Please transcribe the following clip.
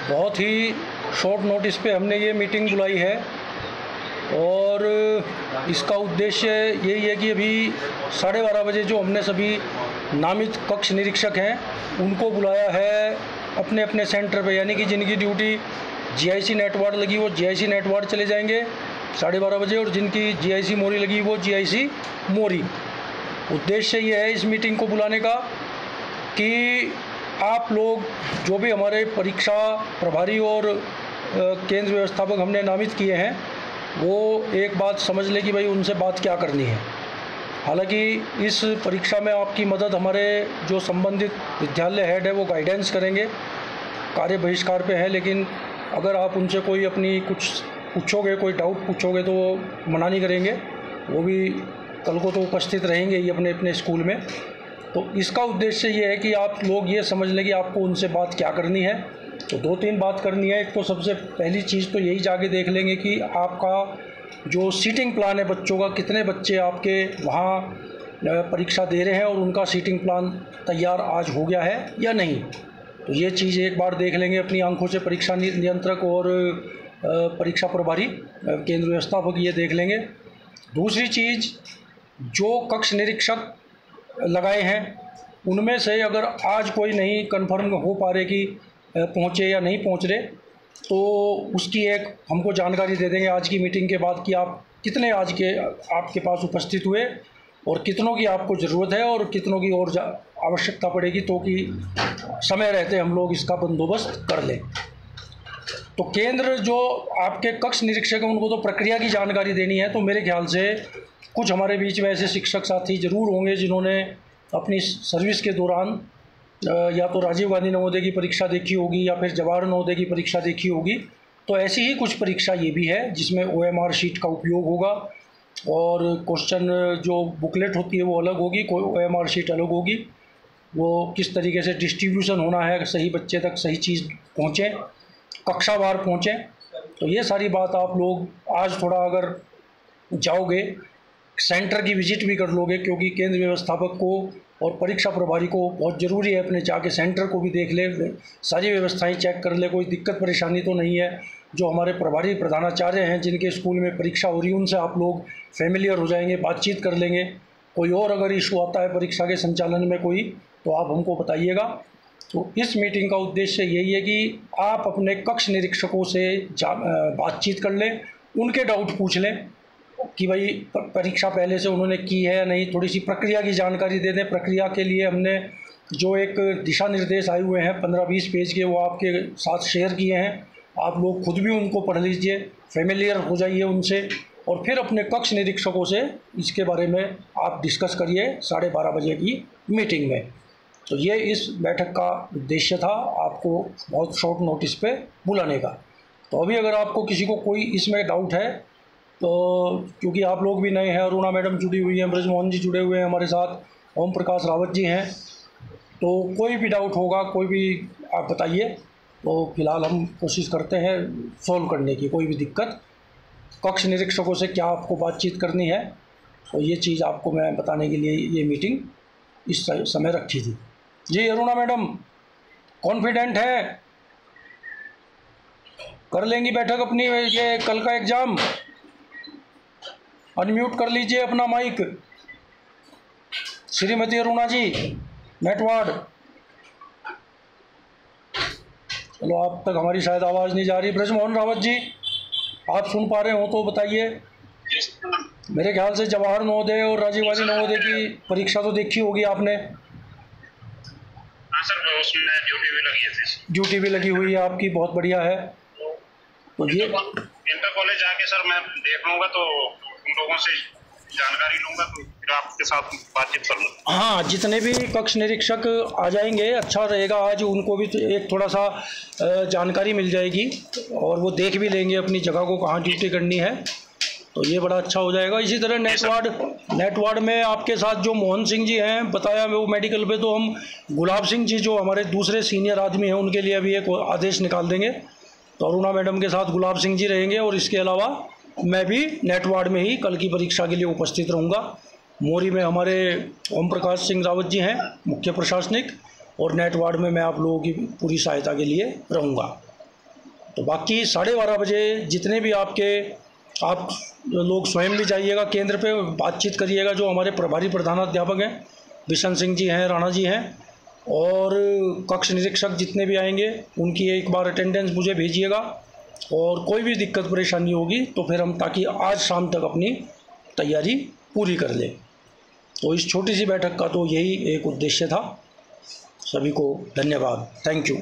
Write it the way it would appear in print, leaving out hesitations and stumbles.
बहुत ही short notice पे हमने ये मीटिंग बुलाई है और इसका उद्देश्य यही है कि अभी 12:30 बजे जो हमने सभी नामित कक्ष निरीक्षक हैं उनको बुलाया है अपने अपने सेंटर पे, यानी कि जिनकी ड्यूटी जीआईसी नेट वार्ड लगी वो जीआईसी नेट वार्ड चले जाएंगे 12:30 बजे, और जिनकी जीआईसी मोरी लगी वो जीआईसी मोरी। उद्देश्य ये है इस मीटिंग को बुलाने का कि आप लोग जो भी हमारे परीक्षा प्रभारी और केंद्र व्यवस्थापक हमने नामित किए हैं वो एक बात समझ ले कि भाई उनसे बात क्या करनी है। हालांकि इस परीक्षा में आपकी मदद हमारे जो संबंधित विद्यालय हेड है वो गाइडेंस करेंगे, कार्य बहिष्कार पे है, लेकिन अगर आप उनसे कोई अपनी कुछ पूछोगे, कोई डाउट पूछोगे तो वो मना नहीं करेंगे, वो भी कल को तो उपस्थित रहेंगे ही अपने अपने स्कूल में। तो इसका उद्देश्य ये है कि आप लोग ये समझ लें कि आपको उनसे बात क्या करनी है। तो 2-3 बात करनी है। एक तो सबसे पहली चीज़ तो यही जाके देख लेंगे कि आपका जो सीटिंग प्लान है बच्चों का, कितने बच्चे आपके वहाँ परीक्षा दे रहे हैं और उनका सीटिंग प्लान तैयार आज हो गया है या नहीं। तो ये चीज़ एक बार देख लेंगे अपनी आंखों से, परीक्षा नियंत्रक और परीक्षा प्रभारी केंद्र व्यवस्थापक ये देख लेंगे। दूसरी चीज़, जो कक्ष निरीक्षक लगाए हैं उनमें से अगर आज कोई नहीं कंफर्म हो पा रहे कि पहुँचे या नहीं पहुँच रहे तो उसकी एक हमको जानकारी दे देंगे आज की मीटिंग के बाद कि आप कितने आज के आपके पास उपस्थित हुए और कितनों की आपको ज़रूरत है और कितनों की और आवश्यकता पड़ेगी, तो कि समय रहते हम लोग इसका बंदोबस्त कर लें। तो केंद्र जो आपके कक्ष निरीक्षक हैं उनको तो प्रक्रिया की जानकारी देनी है। तो मेरे ख्याल से कुछ हमारे बीच में ऐसे शिक्षक साथी ज़रूर होंगे जिन्होंने अपनी सर्विस के दौरान या तो राजीव गांधी नवोदय की परीक्षा देखी होगी या फिर जवाहर नवोदय की परीक्षा देखी होगी। तो ऐसी ही कुछ परीक्षा ये भी है जिसमें OMR शीट का उपयोग होगा और क्वेश्चन जो बुकलेट होती है वो अलग होगी, कोई OMR शीट अलग होगी। वो किस तरीके से डिस्ट्रीब्यूशन होना है, सही बच्चे तक सही चीज़ पहुँचे, कक्षावार पहुँचे। तो ये सारी बात आप लोग आज थोड़ा अगर जाओगे, सेंटर की विजिट भी कर लोगे, क्योंकि केंद्र व्यवस्थापक को और परीक्षा प्रभारी को बहुत ज़रूरी है अपने जाके सेंटर को भी देख ले, सारी व्यवस्थाएं चेक कर ले, कोई दिक्कत परेशानी तो नहीं है। जो हमारे प्रभारी प्रधानाचार्य हैं जिनके स्कूल में परीक्षा हो रही है उनसे आप लोग फेमिलियर हो जाएंगे, बातचीत कर लेंगे। कोई और अगर इशू आता है परीक्षा के संचालन में कोई, तो आप हमको बताइएगा। तो इस मीटिंग का उद्देश्य यही है कि आप अपने कक्ष निरीक्षकों से बातचीत कर लें, उनके डाउट पूछ लें कि भाई परीक्षा पहले से उन्होंने की है या नहीं, थोड़ी सी प्रक्रिया की जानकारी दे दें। प्रक्रिया के लिए हमने जो एक दिशा निर्देश आए हुए हैं 15-20 पेज के, वो आपके साथ शेयर किए हैं। आप लोग खुद भी उनको पढ़ लीजिए, फेमिलियर हो जाइए उनसे, और फिर अपने कक्ष निरीक्षकों से इसके बारे में आप डिस्कस करिए 12:30 बजे की मीटिंग में। तो ये इस बैठक का उद्देश्य था, आपको बहुत शॉर्ट नोटिस पे बुलाने का। तो अभी अगर आपको किसी को कोई इसमें डाउट है तो, क्योंकि आप लोग भी नए हैं, अरुणा मैडम जुड़ी हुई हैं, ब्रजमोहन जी जुड़े हुए हैं हमारे साथ, ओम प्रकाश रावत जी हैं, तो कोई भी डाउट होगा कोई भी आप बताइए। तो फिलहाल हम कोशिश करते हैं सॉल्व करने की कोई भी दिक्कत। कक्ष निरीक्षकों से क्या आपको बातचीत करनी है, तो ये चीज़ आपको मैं बताने के लिए ये मीटिंग इस समय रखी थी। जी अरुणा मैडम कॉन्फिडेंट है, कर लेंगी बैठक अपनी ये कल का एग्ज़ाम? अनम्यूट कर लीजिए अपना माइक, श्रीमती अरुणा जी, नेट वार्ड। चलो आप तक हमारी शायद आवाज़ नहीं जा रही। ब्रजमोहन रावत जी आप सुन पा रहे हो तो बताइए। मेरे ख्याल से जवाहर नवोदय और राजीव गांधी नवोदय की परीक्षा तो देखी होगी आपने? हाँ सर, उसमें ड्यूटी भी लगी हुई है आपकी, बहुत बढ़िया है। तो ये इंटर कॉलेज जाके सर मैं देख लूँगा, तो उन लोगों से जानकारी लूँगा, तो फिर आपके साथ बातचीत कर लूँगा। हाँ, जितने भी कक्ष निरीक्षक आ जाएंगे अच्छा रहेगा, आज उनको भी एक थोड़ा सा जानकारी मिल जाएगी और वो देख भी लेंगे अपनी जगह को कहाँ ड्यूटी करनी है, तो ये बड़ा अच्छा हो जाएगा। इसी तरह नेट वार्ड में आपके साथ जो मोहन सिंह जी हैं बताया वो मेडिकल पे, तो हम गुलाब सिंह जी जो हमारे दूसरे सीनियर आदमी हैं उनके लिए भी एक आदेश निकाल देंगे। तो अरुणा मैडम के साथ गुलाब सिंह जी रहेंगे और इसके अलावा मैं भी नेट वार्ड में ही कल की परीक्षा के लिए उपस्थित रहूँगा। मोरी में हमारे ओम प्रकाश सिंह रावत जी हैं मुख्य प्रशासनिक, और नेट वार्ड में मैं आप लोगों की पूरी सहायता के लिए रहूँगा। तो बाकी 12:30 बजे जितने भी आप लोग स्वयं भी जाइएगा केंद्र पे, बातचीत करिएगा। जो हमारे प्रभारी प्रधानाध्यापक हैं, बिशन सिंह जी हैं, राणा जी हैं, और कक्ष निरीक्षक जितने भी आएंगे उनकी एक बार अटेंडेंस मुझे भेजिएगा। और कोई भी दिक्कत परेशानी होगी तो फिर हम, ताकि आज शाम तक अपनी तैयारी पूरी कर लें। तो इस छोटी सी बैठक का तो यही एक उद्देश्य था। सभी को धन्यवाद, थैंक यू।